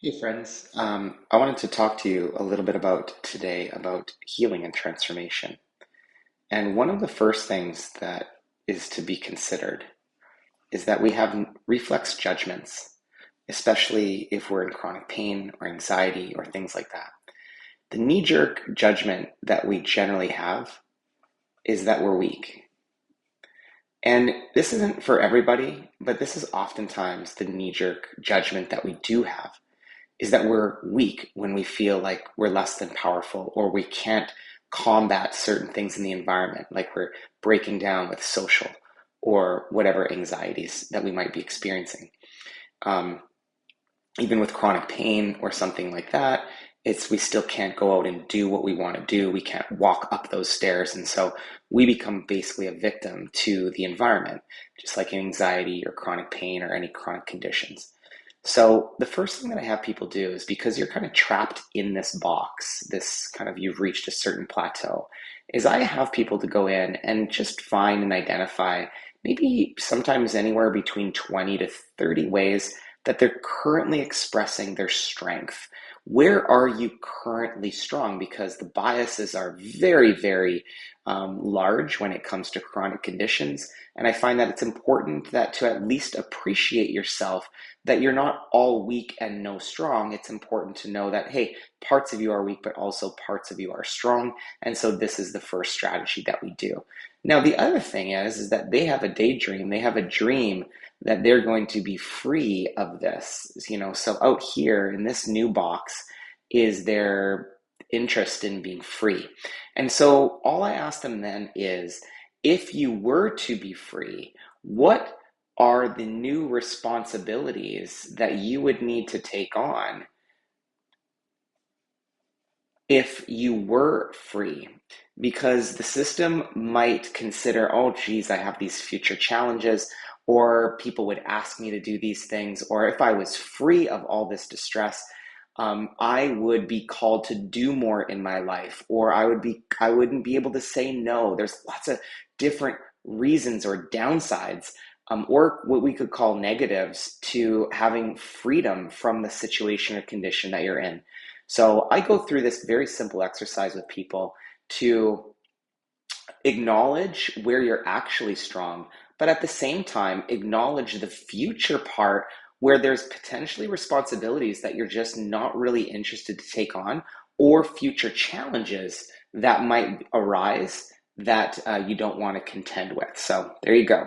Hey friends, I wanted to talk to you a little bit about today about healing and transformation. And one of the first things that is to be considered is that we have reflex judgments, especially if we're in chronic pain or anxiety or things like that. The knee-jerk judgment that we generally have is that we're weak. And this isn't for everybody, but this is oftentimes the knee-jerk judgment that we do have is that we're weak when we feel like we're less than powerful or we can't combat certain things in the environment, like we're breaking down with social or whatever anxieties that we might be experiencing. Um, Even with chronic pain or something like that, it's we still can't go out and do what we want to do. We can't walk up those stairs. And so we become basically a victim to the environment, just like anxiety or chronic pain or any chronic conditions. So the first thing that I have people do is because you're kind of trapped in this box, this kind of you've reached a certain plateau, is I have people to go in and just find and identify maybe sometimes anywhere between 20 to 30 ways that they're currently expressing their strength. Where are you currently strong? Because the biases are very, very large when it comes to chronic conditions. And I find that it's important that to at least appreciate yourself that you're not all weak and no strong. It's important to know that, hey, parts of you are weak, but also parts of you are strong. And so this is the first strategy that we do. Now, the other thing is that they have a daydream, they have a dream that they're going to be free of this. So out here in this new box is their interest in being free. And so all I ask them then is, if you were to be free, what are the new responsibilities that you would need to take on if you were free? Because the system might consider, oh, geez, I have these future challenges, or people would ask me to do these things, or if I was free of all this distress, I would be called to do more in my life, or I wouldn't be able to say no. There's lots of different reasons or downsides, or what we could call negatives to having freedom from the situation or condition that you're in. So I go through this very simple exercise with people to acknowledge where you're actually strong, but at the same time, acknowledge the future part where there's potentially responsibilities that you're just not really interested to take on, or future challenges that might arise that you don't want to contend with. So there you go.